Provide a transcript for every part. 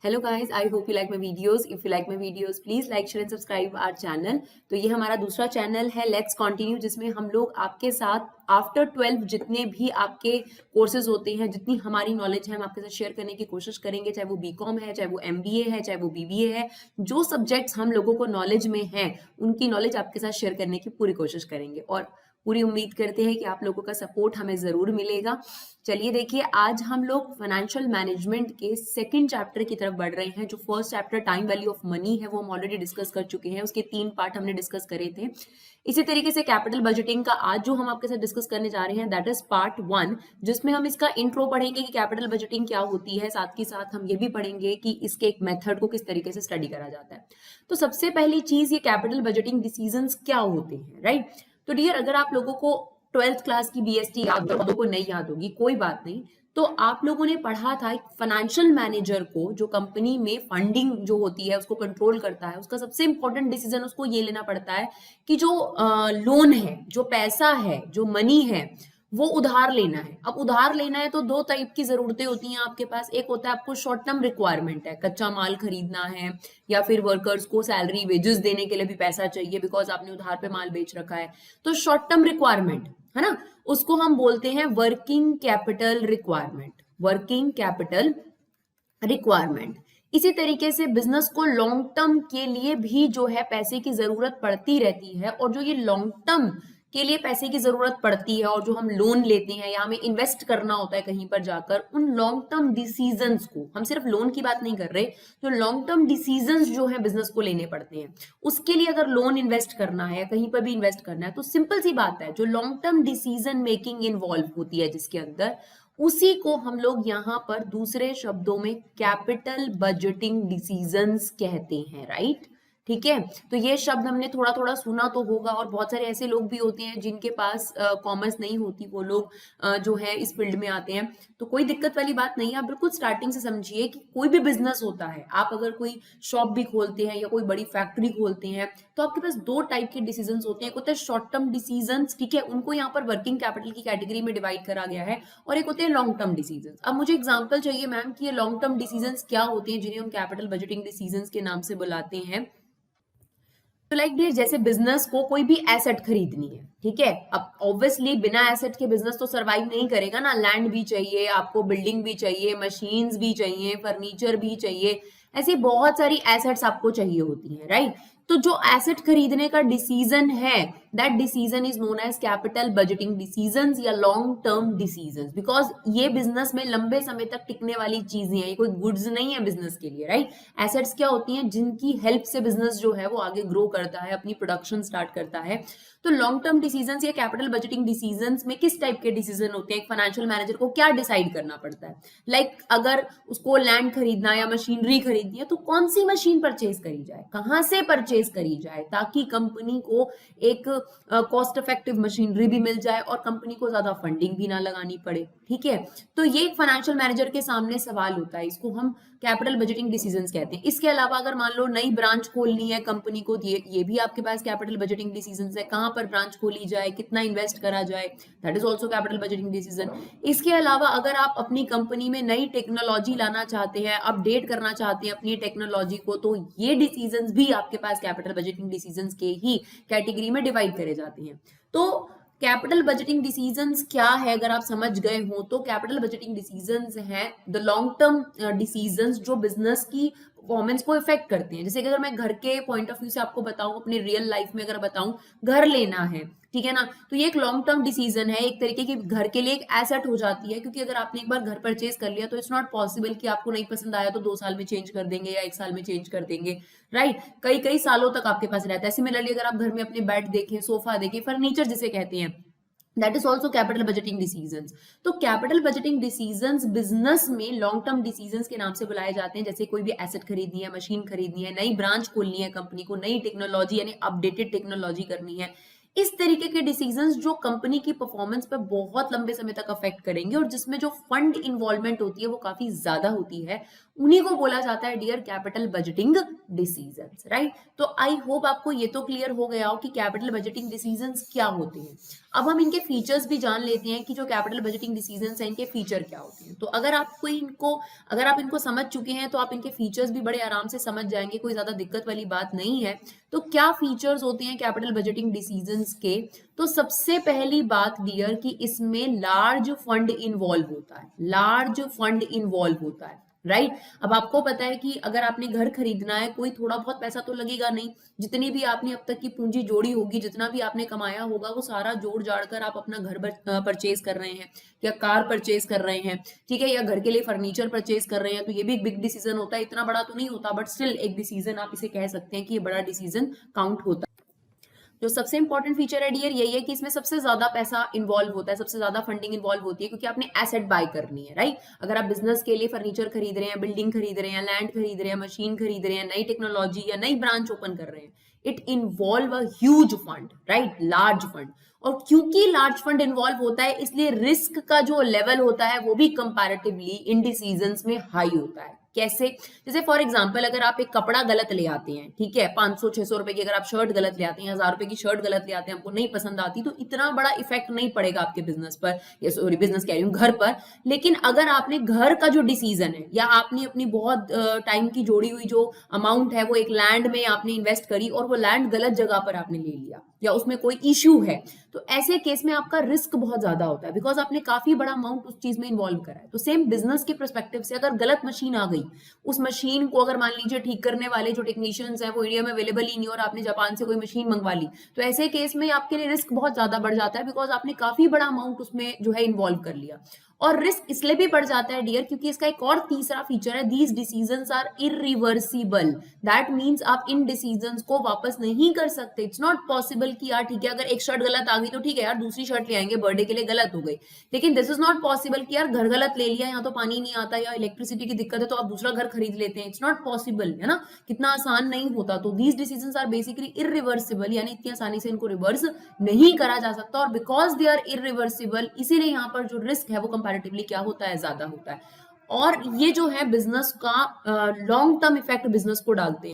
Hello guys, I hope you like my videos. If you like my videos please like share and subscribe our channel. तो ये हमारा दूसरा channel है let's continue, जिसमें हम लोग आपके साथ आफ्टर 12 जितने भी आपके कोर्सेज होते हैं, जितनी हमारी नॉलेज है, हम आपके साथ शेयर करने की कोशिश करेंगे। चाहे वो बीकॉम है, चाहे वो एमबीए है, चाहे वो बीबीए है, जो सब्जेक्ट्स हम लोगों को नॉलेज में है उनकी नॉलेज आपके साथ शेयर करने की पूरी कोशिश करेंगे और पूरी उम्मीद करते हैं कि आप लोगों का सपोर्ट हमें जरूर मिलेगा। चलिए देखिए, आज हम लोग फाइनेंशियल मैनेजमेंट के सेकंड चैप्टर की तरफ बढ़ रहे हैं। जो first chapter time value of money है वो हम ऑलरेडी डिस्कस कर चुके हैं, उसके 3 पार्ट हमने डिस्कस करे थे। इसी तरीके से कैपिटल बजटिंग का आज जो हम आपके साथ डिस्कस करने जा रहे हैं दैट इज पार्ट 1, जिसमें हम इसका इंट्रो पढ़ेंगे कि कैपिटल बजटिंग क्या होती है। साथ ही साथ हम ये भी पढ़ेंगे कि इसके एक मेथड को किस तरीके से स्टडी करा जाता है। तो सबसे पहली चीज, ये कैपिटल बजटिंग डिसीजंस क्या होते हैं, राइट। तो डियर, अगर आप लोगों को 12th क्लास की बीएसटी याद हो, को नहीं याद होगी कोई बात नहीं, तो आप लोगों ने पढ़ा था फाइनेंशियल मैनेजर को, जो कंपनी में फंडिंग जो होती है उसको कंट्रोल करता है, उसका सबसे इंपॉर्टेंट डिसीजन उसको ये लेना पड़ता है कि जो लोन है, जो पैसा है, जो मनी है, वो उधार लेना है। अब उधार लेना है तो 2 टाइप की जरूरतें होती हैं आपके पास। एक होता है आपको शॉर्ट टर्म रिक्वायरमेंट है, कच्चा माल खरीदना है, या फिर वर्कर्स को सैलरी वेजेस देने के लिए भी पैसा चाहिए बिकॉज आपने उधार पे माल बेच रखा है। तो शॉर्ट टर्म रिक्वायरमेंट है ना, उसको हम बोलते हैं working capital requirement. Working capital requirement. इसी तरीके से बिजनेस को लॉन्ग टर्म के लिए भी जो है पैसे की जरूरत पड़ती रहती है, और जो ये लॉन्ग टर्म के लिए पैसे की जरूरत पड़ती है और जो हम लोन लेते हैं या हमें इन्वेस्ट करना होता है कहीं पर जाकर, उन लॉन्ग टर्म डिसीजंस को, हम सिर्फ लोन की बात नहीं कर रहे, जो लॉन्ग टर्म डिसीजंस जो है बिजनेस को लेने पड़ते हैं, उसके लिए अगर लोन इन्वेस्ट करना है या कहीं पर भी इन्वेस्ट करना है, तो सिंपल सी बात है, जो long term decision making involve होती है जिसके अंदर, उसी को हम लोग यहाँ पर दूसरे शब्दों में कैपिटल बजटिंग डिसीजंस कहते हैं, राइट। ठीक है, तो ये शब्द हमने थोड़ा थोड़ा सुना तो होगा, और बहुत सारे ऐसे लोग भी होते हैं जिनके पास कॉमर्स नहीं होती, वो लोग जो है इस फील्ड में आते हैं, तो कोई दिक्कत वाली बात नहीं है। आप बिल्कुल स्टार्टिंग से समझिए कि कोई भी बिजनेस होता है, आप अगर कोई शॉप भी खोलते हैं या कोई बड़ी फैक्ट्री खोलते हैं, तो आपके पास 2 टाइप के डिसीजंस होते हैं। एक होता है शॉर्ट टर्म डिसीजंस, ठीक है, उनको यहाँ पर वर्किंग कैपिटल की कैटेगरी में डिवाइड करा गया है, और एक होते हैं लॉन्ग टर्म डिसीजंस। अब मुझे एग्जांपल चाहिए मैम कि ये लॉन्ग टर्म डिसीजंस क्या होते हैं जिन्हें हम कैपिटल बजटिंग डिसीजंस के नाम से बुलाते हैं। तो लाइक डियर, जैसे बिजनेस को कोई भी एसेट खरीदनी है, ठीक है, अब ऑब्वियसली बिना एसेट के बिजनेस तो सरवाइव नहीं करेगा ना। लैंड भी चाहिए आपको, बिल्डिंग भी चाहिए, मशीन्स भी चाहिए, फर्नीचर भी चाहिए, ऐसी बहुत सारी एसेट्स आपको चाहिए होती हैं, राइट। तो जो एसेट खरीदने का डिसीजन है, that decision is known as capital budgeting decisions या लॉन्ग टर्म डिसीजंस, बिकॉज ये बिजनेस में लंबे समय तक टिकने वाली चीजें हैं, ये कोई गुड्स नहीं है बिजनेस के लिए, राइट। एसेट्स क्या होती हैं, जिनकी हेल्प से बिजनेस जो है वो आगे ग्रो करता है, अपनी प्रोडक्शन स्टार्ट करता है। तो लॉन्ग टर्म डिसीजंस या कैपिटल बजटिंग डिसीजंस में किस टाइप के डिसीजन होते हैं, एक फाइनेंशियल मैनेजर को क्या डिसाइड करना पड़ता है। लाइक अगर उसको लैंड खरीदना या मशीनरी खरीदनी है, तो कौन सी मशीन परचेज करी जाए, कहां से परचेज करी जाए, ताकि कंपनी को एक कॉस्ट इफेक्टिव मशीनरी भी मिल जाए और कंपनी को ज्यादा फंडिंग भी ना लगानी पड़े, ठीक है। तो ये एक फाइनेंशियल मैनेजर के सामने सवाल होता है, इसको हम कैपिटल बजटिंग डिसीजंस कहते हैं। इसके अलावा अगर मान लो नई ब्रांच खोलनी है कंपनी को, ये भी आपके पास कैपिटल बजटिंग डिसीजंस है। कहां पर ब्रांच खोली जाए, कितना इन्वेस्ट करा जाए, that is also capital budgeting decision. इसके अलावा अगर आप अपनी कंपनी में नई टेक्नोलॉजी लाना चाहते हैं, अपडेट करना चाहते हैं अपनी टेक्नोलॉजी को, तो ये डिसीजंस भी आपके पास कैपिटल बजटिंग डिसीजंस के ही कैटेगरी में डिवाइड करे जाते हैं। तो कैपिटल बजटिंग डिसीजंस क्या है, अगर आप समझ गए हो, तो कैपिटल बजटिंग डिसीजंस हैं द लॉन्ग टर्म डिसीजंस जो बिजनेस की परफॉर्मेंस को इफेक्ट करते हैं। जैसे कि अगर मैं घर के पॉइंट ऑफ व्यू से आपको बताऊं, अपने रियल लाइफ में अगर बताऊं, घर लेना है, ठीक है ना, तो ये एक लॉन्ग टर्म डिसीजन है, एक तरीके की घर के लिए एक एसेट हो जाती है, क्योंकि अगर आपने एक बार घर परचेज कर लिया तो इट्स नॉट पॉसिबल कि आपको नहीं पसंद आया तो 2 साल में चेंज कर देंगे या 1 साल में चेंज कर देंगे, राइट। कई कई सालों तक आपके पास रहता है। सिमिलरली अगर आप घर में अपने बेड देखें, सोफा देखें, फर्नीचर जिसे कहते हैं, that is also capital budgeting decisions. तो कैपिटल बजटिंग डिसीजंस बिजनेस में लॉन्ग टर्म डिसीजंस के नाम से बुलाए जाते हैं। जैसे कोई भी एसेट खरीदनी है, मशीन खरीदनी है, नई ब्रांच खोलनी है कंपनी को, नई टेक्नोलॉजी यानी अपडेटेड टेक्नोलॉजी करनी है, इस तरीके के डिसीजंस जो कंपनी की परफॉर्मेंस पे बहुत लंबे समय तक अफेक्ट करेंगे और जिसमें जो फंड इन्वॉल्वमेंट होती है वो काफी ज्यादा होती है, उन्हीं को बोला जाता है dear capital budgeting decisions, right. तो आई होप आपको ये तो क्लियर हो गया हो कि कैपिटल बजटिंग डिसीजंस क्या होते हैं। अब हम इनके फीचर्स भी जान लेते हैं कि जो कैपिटल बजटिंग डिसीजंस हैं इनके फीचर क्या होते हैं। तो अगर आप इनको समझ चुके हैं तो आप इनके फीचर्स भी बड़े आराम से समझ जाएंगे, कोई ज्यादा दिक्कत वाली बात नहीं है। तो क्या फीचर्स होते हैं कैपिटल बजटिंग डिसीजंस के? तो सबसे पहली बात डियर कि इसमें लार्ज फंड इन्वॉल्व होता है, लार्ज फंड इन्वॉल्व होता है, राइट। अब आपको पता है कि अगर आपने घर खरीदना है, कोई थोड़ा बहुत पैसा तो लगेगा नहीं। जितनी भी आपने अब तक की पूंजी जोड़ी होगी, जितना भी आपने कमाया होगा, वो सारा जोड़ जाड़ कर आप अपना घर परचेज कर रहे हैं या कार परचेज कर रहे हैं, ठीक है, या घर के लिए फर्नीचर परचेज कर रहे हैं। तो ये भी एक बिग डिसीजन होता है, इतना बड़ा तो नहीं होता बट स्टिल एक डिसीजन आप इसे कह सकते हैं कि ये बड़ा डिसीजन काउंट होता है। जो सबसे इंपॉर्टेंट फीचर है डियर यही है कि इसमें सबसे ज्यादा पैसा इन्वॉल्व होता है, सबसे ज्यादा फंडिंग इन्वॉल्व होती है, क्योंकि आपने एसेट बाय करनी है, राइट। अगर आप बिजनेस के लिए फर्नीचर खरीद रहे हैं, बिल्डिंग खरीद रहे हैं, लैंड खरीद रहे हैं, मशीन खरीद रहे हैं, नई टेक्नोलॉजी या नई ब्रांच ओपन कर रहे हैं, it involve a huge fund, right, large fund. और क्योंकि लार्ज फंड इन्वॉल्व होता है इसलिए रिस्क का जो लेवल होता है वो भी कंपैरेटिवली इन डिसीजंस में हाई होता है। कैसे? जैसे फॉर एग्जांपल अगर आप एक कपड़ा गलत ले आते हैं, ठीक है, 500-600 रुपए की अगर आप शर्ट गलत ले आते हैं, 1000 रुपए की शर्ट गलत ले आते हैं, आपको नहीं पसंद आती, तो इतना बड़ा इफेक्ट नहीं पड़ेगा आपके बिजनेस पर, या सॉरी बिजनेस कह रही हूँ घर पर। लेकिन अगर आपने घर का जो डिसीजन है या आपने अपनी बहुत टाइम की जोड़ी हुई जो अमाउंट है वो एक लैंड में आपने इन्वेस्ट करी और वो लैंड गलत जगह पर आपने ले लिया या उसमें कोई इश्यू है, तो ऐसे केस में आपका रिस्क बहुत ज्यादा होता है, बिकॉज आपने काफी बड़ा अमाउंट उस चीज में इन्वॉल्व करा है। तो सेम बिजनेस के परस्पेक्टिव से अगर गलत मशीन आ गई, उस मशीन को अगर मान लीजिए ठीक करने वाले जो टेक्नीशियंस हैं वो इंडिया में अवेलेबल ही नहीं और आपने जापान से कोई मशीन मंगवा ली, तो ऐसे केस में आपके लिए रिस्क बहुत ज्यादा बढ़ जाता है, बिकॉज आपने काफी बड़ा अमाउंट उसमें जो है इन्वॉल्व कर लिया। और रिस्क इसलिए भी बढ़ जाता है डियर क्योंकि इसका एक और तीसरा फीचर है, these decisions are irreversible. That means आप इन डिसीजंस को वापस नहीं कर सकते। इट्स नॉट पॉसिबल कि यार ठीक है अगर एक शर्ट गलत आ गई तो ठीक है यार दूसरी शर्ट ले आएंगे, बर्थडे के लिए गलत हो गई, लेकिन दिस इज नॉट पॉसिबल कि यार घर गलत ले लिया, यहाँ तो पानी नहीं आता या इलेक्ट्रिसिटी की दिक्कत है तो आप दूसरा घर खरीद लेते हैं। इट्स नॉट पॉसिबल, है ना, कितना आसान नहीं होता। तो these decisions are basically irreversible, यानी इतनी आसानी से इनको रिवर्स नहीं करा जा सकता। और बिकॉज दे आर इरिवर्सिबल इसीलिए यहाँ पर जो रिस्क है वो कंपैरेटिवली क्या होता है, ज्यादा होता है। और ये जो है बिजनेस का लॉन्ग टर्म इफेक्ट बिजनेस को डालते हैं।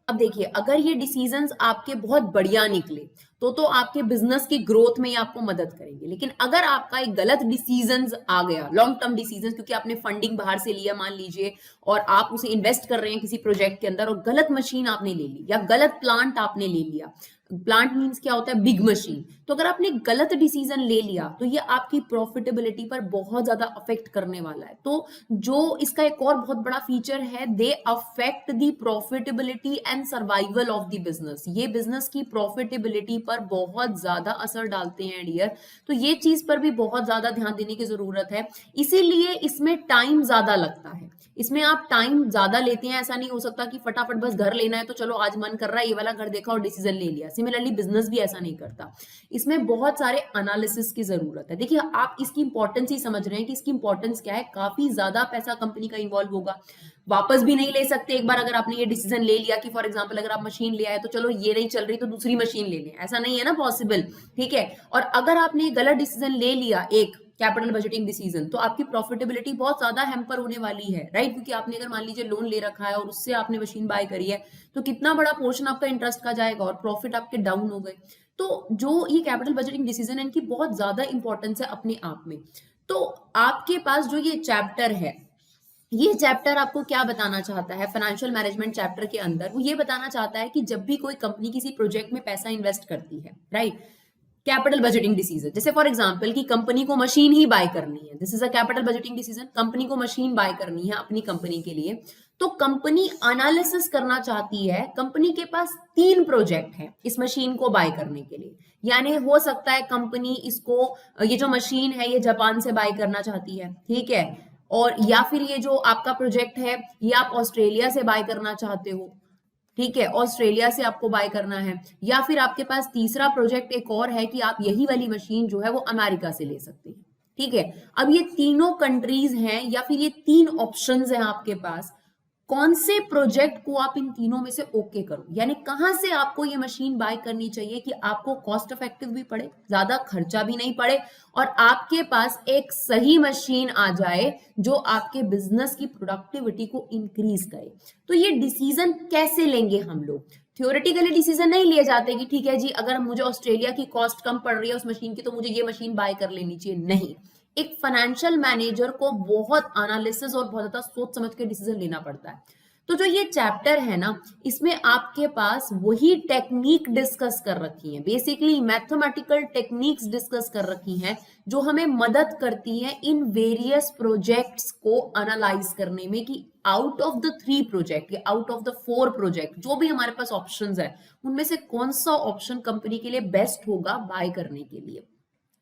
अब देखिए अगर ये डिसीजंस आपके बहुत बढ़िया निकले तो आपके बिजनेस की ग्रोथ में ये आपको मदद करेंगे। लेकिन अगर आपका एक गलत डिसीजंस आ गया, लॉन्ग टर्म डिसीजंस, क्योंकि आपने फंडिंग बाहर से लिया मान लीजिए और आप उसे इन्वेस्ट कर रहे हैं किसी प्रोजेक्ट के अंदर और गलत मशीन आपने ले ली या गलत प्लांट आपने ले लिया, प्लांट मींस क्या होता है, बिग मशीन, तो अगर आपने गलत डिसीजन ले लिया तो ये आपकी प्रॉफिटेबिलिटी पर बहुत ज्यादा अफेक्ट करने वाला है। तो जो इसका एक और बहुत बड़ा फीचर है, they affect the profitability and survival of the business. ये बिजनेस की प्रॉफिटेबिलिटी पर बहुत ज्यादा असर डालते हैं डियर। तो ये चीज पर भी बहुत ज्यादा ध्यान देने की जरूरत है, इसीलिए इसमें टाइम ज्यादा लगता है। इसमें आप टाइम ज्यादा लेते हैं, ऐसा नहीं हो सकता कि फटाफट बस घर लेना है तो चलो आज मन कर रहा है ये वाला घर देखा और डिसीजन ले लिया। सिमिलरली बिजनेस भी ऐसा नहीं करता, इसमें बहुत सारे एनालिसिस की जरूरत है। देखिए आप इसकी इंपॉर्टेंस ही समझ रहे हैं कि इसकी इंपॉर्टेंस क्या है, काफी ज्यादा पैसा कंपनी का इन्वॉल्व होगा, वापस भी नहीं ले सकते एक बार अगर आपने ये डिसीजन ले लिया कि फॉर एग्जांपल अगर आप मशीन ले आए तो चलो ये नहीं चल रही तो दूसरी मशीन ले लें, ऐसा नहीं है ना पॉसिबल, ठीक है। और अगर आपने गलत डिसीजन ले लिया एक कैपिटल बजटिंग डिसीजन, तो आपकी प्रॉफिटेबिलिटी बहुत ज्यादा हैम्पर होने वाली है, राइट, क्योंकि आपने अगर मान लीजिए लोन ले रखा है और उससे आपने मशीन बाय करी है तो कितना बड़ा पोर्शन आपका इंटरेस्ट का जाएगा और प्रॉफिट आपके डाउन हो गए। तो जो ये कैपिटल बजटिंग डिसीजन है इनकी बहुत ज्यादा इंपॉर्टेंस है अपने आप में। तो आपके पास जो ये चैप्टर है, ये चैप्टर आपको क्या बताना चाहता है, फाइनेंशियल मैनेजमेंट चैप्टर के अंदर वो ये बताना चाहता है कि जब भी कोई कंपनी किसी प्रोजेक्ट में पैसा इन्वेस्ट करती है, राइट, कैपिटल बजटिंग डिसीजन, जैसे फॉर एग्जांपल कि कंपनी को मशीन ही बाय करनी है, this is a capital budgeting decision, company को मशीन बाय करनी है अपनी कंपनी के लिए, तो कंपनी एनालिसिस करना चाहती है, कंपनी के पास 3 प्रोजेक्ट हैं इस मशीन को बाय करने के लिए। यानी हो सकता है कंपनी इसको, ये जो मशीन है ये जापान से बाय करना चाहती है, ठीक है, और या फिर ये जो आपका प्रोजेक्ट है ये आप ऑस्ट्रेलिया से बाय करना चाहते हो, ठीक है, ऑस्ट्रेलिया से आपको बाय करना है, या फिर आपके पास तीसरा प्रोजेक्ट एक और है कि आप यही वाली मशीन जो है वो अमेरिका से ले सकते हैं, ठीक है। अब ये तीनों कंट्रीज हैं या फिर ये 3 ऑप्शंस हैं आपके पास, कौन से प्रोजेक्ट को आप इन तीनों में से ओके करो, यानी कहां से आपको ये मशीन बाय करनी चाहिए कि आपको कॉस्ट इफेक्टिव भी पड़े, ज्यादा खर्चा भी नहीं पड़े, और आपके पास एक सही मशीन आ जाए जो आपके बिजनेस की प्रोडक्टिविटी को इंक्रीज करे। तो ये डिसीजन कैसे लेंगे हम लोग? थ्योरेटिकली डिसीजन नहीं लिए जाते कि ठीक है जी, अगर मुझे ऑस्ट्रेलिया की कॉस्ट कम पड़ रही है उस मशीन की तो मुझे ये मशीन बाय कर लेनी चाहिए, नहीं। एक फाइनेंशियल मैनेजर को बहुत एनालिसिस और बहुत ज्यादा सोच समझ के डिसीजन लेना पड़ता है। तो जो ये चैप्टर है ना, इसमें आपके पास वही टेक्निक डिस्कस कर रखी है, बेसिकली मैथमेटिकल टेक्निक्स डिस्कस कर रखी हैं जो हमें मदद करती हैं इन वेरियस प्रोजेक्ट्स को एनालाइज करने में कि आउट ऑफ द 3 प्रोजेक्ट या आउट ऑफ द 4 प्रोजेक्ट जो भी हमारे पास ऑप्शंस है उनमें से कौन सा ऑप्शन कंपनी के लिए बेस्ट होगा बाय करने के लिए,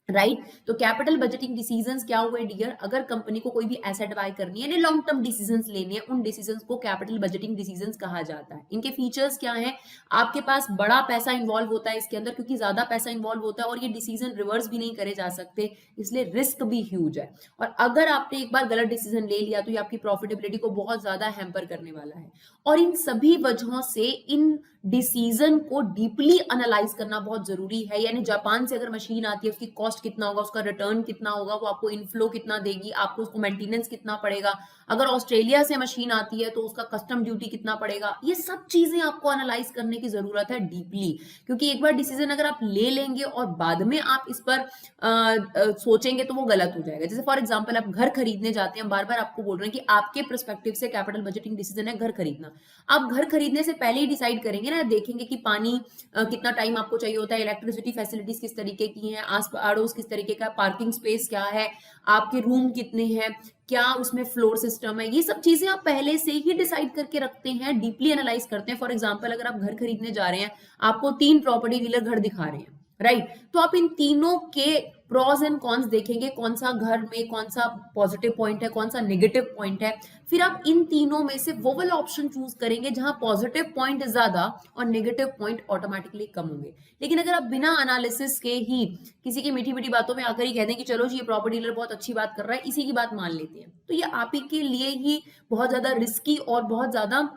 राइट। तो कैपिटल बजटिंग डिसीजंस क्या हुए डियर? अगर कंपनी को कोई भी एसेट बाय करनी है, लॉन्ग टर्म डिसीजंस लेने हैं, उन डिसीजंस को कैपिटल बजटिंग डिसीजंस कहा जाता है। इनके फीचर्स क्या हैं? आपके पास बड़ा पैसा इन्वॉल्व होता है इसके अंदर, क्योंकि ज्यादा पैसा इन्वॉल्व होता है और ये डिसीजन रिवर्स भी नहीं करे जा सकते, इसलिए रिस्क भी ह्यूज है। और अगर आपने एक बार गलत डिसीजन ले लिया तो ये आपकी प्रॉफिटेबिलिटी को बहुत ज्यादा हैम्पर करने वाला है। और इन सभी वजहों से इन डिसीजन को डीपली एनालाइज करना बहुत जरूरी है। यानी जापान से अगर मशीन आती है उसकी कॉस्ट कितना होगा, उसका रिटर्न कितना होगा, वो आपको इनफ्लो कितना देगी, आपको उसको मेंटेनेंस कितना पड़ेगा। अगर ऑस्ट्रेलिया से मशीन आती है तो उसका कस्टम ड्यूटी कितना पड़ेगा, ये सब चीजें आपको एनालाइज करने की जरूरत है डीपली। क्योंकि एक बार डिसीजन अगर आप ले लेंगे और बाद में आप इस पर सोचेंगे तो वो गलत हो जाएगा। जैसे फॉर एग्जाम्पल आप घर खरीदने जाते हैं, बार बार आपको बोल रहे हैं कि आपके परस्पेक्टिव से कैपिटल बजटिंग डिसीजन है घर खरीदना। आप घर खरीदने से पहले ही डिसाइड करेंगे ना, देखेंगे कि पानी कितना टाइम आपको चाहिए होता है, इलेक्ट्रिसिटी फैसिलिटीज किस तरीके की हैं, आस पड़ोस किस तरीके का, पार्किंग स्पेस क्या है, आपके रूम कितने हैं, क्या उसमें फ्लोर सिस्टम है, ये सब चीजें आप पहले से ही डिसाइड करके रखते हैं, डीपली एनालाइज करते हैं। फॉर एग्जांपल अगर आप घर खरीदने जा रहे हैं, आपको 3 प्रॉपर्टी डीलर घर दिखा रहे हैं, राइट, तो आप इन तीनों के प्रॉज एंड कॉन्स देखेंगे, कौन सा घर में कौन सा पॉजिटिव पॉइंट है, कौन सा नेगेटिव पॉइंट है। फिर आप इन तीनों में से वो वाला ऑप्शन चूज करेंगे जहां पॉजिटिव पॉइंट ज्यादा और नेगेटिव पॉइंट ऑटोमेटिकली कम होंगे। लेकिन अगर आप बिना एनालिसिस के ही किसी की मीठी मीठी बातों में आकर ही कह दें कि चलो जी ये प्रॉपर्टी डीलर बहुत अच्छी बात कर रहा है, इसी की बात मान लेते हैं, तो ये आप ही के लिए ही बहुत ज्यादा रिस्की और बहुत ज्यादा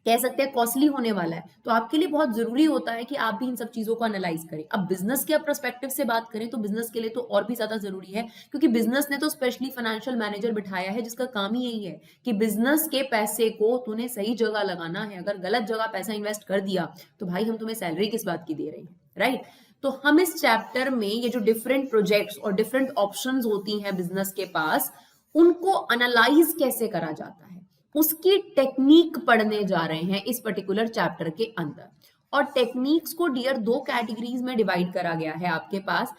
कह सकते हैं कॉस्टली होने वाला है। तो आपके लिए बहुत जरूरी होता है कि आप भी इन सब चीजों को एनालाइज करें। अब बिजनेस के पर्सपेक्टिव से बात करें तो बिजनेस के लिए तो और भी ज्यादा जरूरी है, क्योंकि बिजनेस ने तो स्पेशली फाइनेंशियल मैनेजर बिठाया है जिसका काम ही यही है कि बिजनेस के पैसे को तूने सही जगह लगाना है। अगर गलत जगह पैसा इन्वेस्ट कर दिया तो भाई हम तुम्हें सैलरी किस बात की दे रहे हैं, राइट। तो हम इस चैप्टर में ये जो डिफरेंट प्रोजेक्ट्स और डिफरेंट ऑप्शंस होती हैं बिजनेस के पास, उनको एनालाइज कैसे करा जाता है उसकी टेक्निक पढ़ने जा रहे हैं इस पर्टिकुलर चैप्टर के अंदर। और टेक्निक्स को डियर 2 कैटेगरीज में डिवाइड करा गया है आपके पास।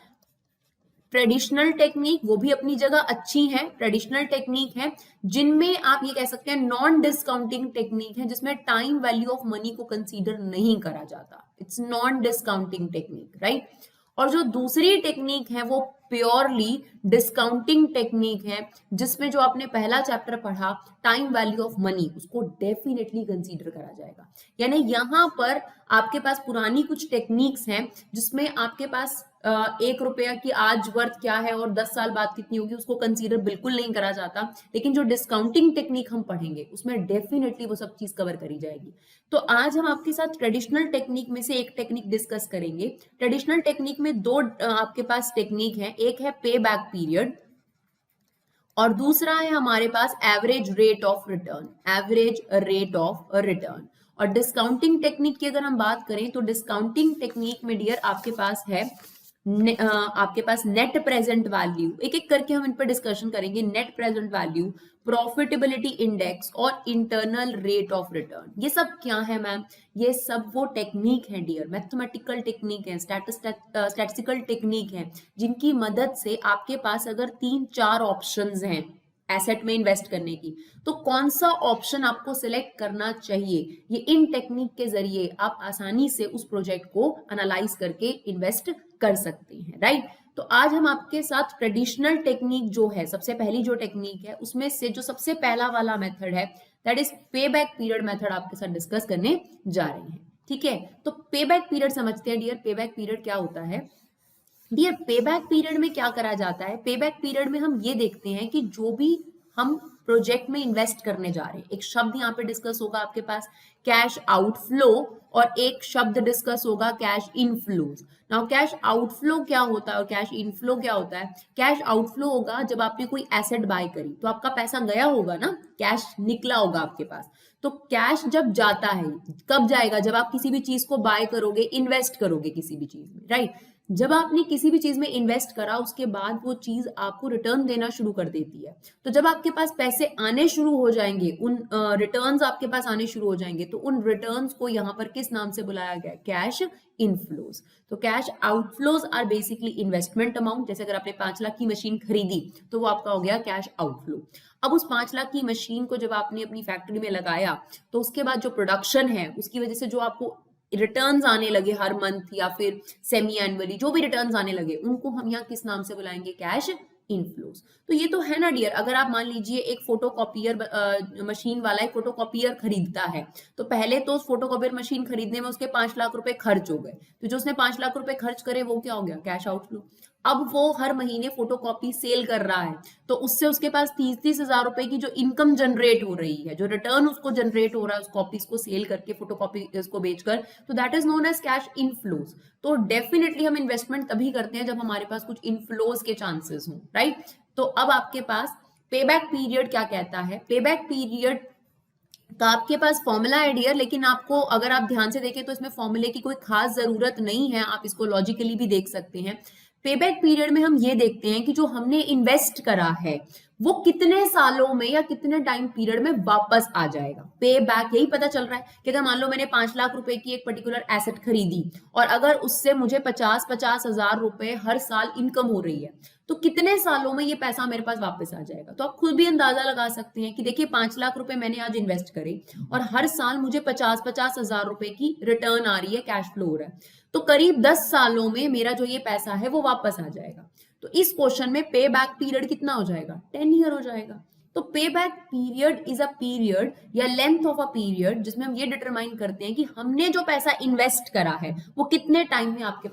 ट्रेडिशनल टेक्निक, वो भी अपनी जगह अच्छी है, ट्रेडिशनल टेक्निक है जिनमें आप ये कह सकते हैं नॉन डिस्काउंटिंग टेक्निक है, जिसमें टाइम वैल्यू ऑफ मनी को कंसीडर नहीं करा जाता, it's non discounting technique, right. और जो दूसरी टेक्निक है वो प्योरली डिस्काउंटिंग टेक्निक है, जिसमें जो आपने पहला चैप्टर पढ़ा टाइम वैल्यू ऑफ मनी, उसको डेफिनेटली कंसीडर करा जाएगा। यानी यहां पर आपके पास पुरानी कुछ टेक्निक्स हैं जिसमें आपके पास 1 रुपया की आज वर्थ क्या है और 10 साल बाद कितनी होगी उसको कंसीडर बिल्कुल नहीं करा जाता। लेकिन जो डिस्काउंटिंग टेक्निक हम पढ़ेंगे उसमें डेफिनेटली वो सब चीज कवर करी जाएगी। तो आज हम आपके साथ ट्रेडिशनल टेक्निक में से एक टेक्निक डिस्कस करेंगे। ट्रेडिशनल टेक्निक में 2 आपके पास टेक्निक है, एक है पे बैक पीरियड और दूसरा है हमारे पास average rate of return, average rate of return. और डिस्काउंटिंग टेक्निक की अगर हम बात करें तो डिस्काउंटिंग टेक्निक में डियर आपके पास है आपके पास नेट प्रेजेंट वैल्यू, एक एक करके हम इन पर डिस्कशन करेंगे। Net present value, profitability index और इंटरनल रेट ऑफ रिटर्न। ये सब क्या है मैम? ये सब वो टेक्निक है डियर, मैथमेटिकल टेक्निक है, स्टैटिस्टिकल टेक्निक है, जिनकी मदद से आपके पास अगर 3-4 ऑप्शंस हैं एसेट में इन्वेस्ट करने की, तो कौन सा ऑप्शन आपको सिलेक्ट करना चाहिए, ये इन टेक्निक के जरिए आप आसानी से उस प्रोजेक्ट को एनालाइज करके इन्वेस्ट कर सकते हैं, राइट। तो आज हम आपके साथ ट्रेडिशनल टेक्निक जो है, सबसे पहली जो टेक्निक है उसमें से जो सबसे पहला वाला मेथड है दैट इज पे बैक पीरियड मेथड आपके साथ डिस्कस करने जा रहे हैं, ठीक है। तो पे बैक पीरियड समझते हैं डियर। पे बैक पीरियड क्या होता है डियर? पे बैक पीरियड में क्या करा जाता है? पे बैक पीरियड में हम ये देखते हैं कि जो भी हम प्रोजेक्ट में इन्वेस्ट करने जा रहे हैं। एक शब्द यहाँ पे डिस्कस होगा आपके पास कैश आउटफ्लो, और एक शब्द डिस्कस होगा cash inflows. Now cash outflow क्या होता है और कैश इनफ्लो क्या होता है? कैश आउटफ्लो होगा जब आपने कोई एसेट बाय करी तो आपका पैसा गया होगा ना, कैश निकला होगा आपके पास। तो कैश जब जाता है, कब जाएगा? जब आप किसी भी चीज को बाय करोगे, इन्वेस्ट करोगे किसी भी चीज में, राइट? जब आपने किसी भी चीज में इन्वेस्ट करा, उसके बाद वो चीज आपको रिटर्न देना शुरू कर देती है। तो जब आपके पास पैसे आने शुरू हो जाएंगे, उन रिटर्न्स आपके पास आने शुरू हो जाएंगे, तो उन रिटर्न्स को यहाँ पर किस नाम से बुलाया गया? Cash inflows. तो cash outflows are basically investment amount. जैसे अगर आपने 5 लाख की मशीन खरीदी तो वो आपका हो गया कैश आउटफ्लो। अब उस 5 लाख की मशीन को जब आपने अपनी फैक्ट्री में लगाया, तो उसके बाद जो प्रोडक्शन है उसकी वजह से जो आपको रिटर्न्स आने लगे हर मंथ या फिर सेमी एनुअली, जो भी रिटर्न्स आने लगे, उनको हम यहाँ किस नाम से बुलाएंगे? Cash inflows. तो ये तो है ना डियर, अगर आप मान लीजिए एक फोटोकॉपियर मशीन वाला एक फोटोकॉपियर खरीदता है, तो पहले तो उस फोटोकॉपियर मशीन खरीदने में उसके 5 लाख रुपए खर्च हो गए, तो जो उसने 5 लाख रुपए खर्च करे वो क्या हो गया? Cash outflow. अब वो हर महीने फोटोकॉपी सेल कर रहा है, तो उससे उसके पास 30-30 हजार रुपए की जो इनकम जनरेट हो रही है, जो रिटर्न उसको जनरेट हो रहा है उस कॉपीज को सेल करके, फोटोकॉपी को बेचकर, तो that is known as cash inflows. तो डेफिनेटली हम इन्वेस्टमेंट तभी करते हैं जब हमारे पास कुछ इनफ्लोज के चांसेस हों, राइट? तो अब आपके पास पेबैक पीरियड क्या कहता है? पेबैक पीरियड का आपके पास फॉर्मूला है डियर, लेकिन आपको अगर आप ध्यान से देखें तो इसमें फॉर्मूले की कोई खास जरूरत नहीं है, आप इसको लॉजिकली भी देख सकते हैं। पेबैक पीरियड में हम ये देखते हैं कि जो हमने इन्वेस्ट करा है वो कितने सालों में या कितने टाइम पीरियड में वापस आ जाएगा। पे बैक यही पता चल रहा है कि अगर मान लो मैंने 5 लाख रुपए की एक पर्टिकुलर एसेट खरीदी और अगर उससे मुझे 50-50 हजार रुपए हर साल इनकम हो रही है, तो कितने सालों में ये पैसा मेरे पास वापस आ जाएगा। तो आप खुद भी अंदाजा लगा सकते हैं कि देखिए 5 लाख रुपए मैंने आज इन्वेस्ट करे और हर साल मुझे 50-50 हजार रुपए की रिटर्न आ रही है, कैश फ्लो हो रहा है, तो करीब 10 सालों में मेरा जो ये पैसा है वो वापस आ जाएगा। तो इस क्वेश्चन में पे बैक पीरियड कितना हो जाएगा? 10 ईयर हो जाएगा। तो पे back period is a period या लेंथ ऑफ अ पीरियड जिसमें हम ये डिटरमाइन करते हैं कि हमने जो पैसा इन्वेस्ट करा है वो कितने टाइम में आपके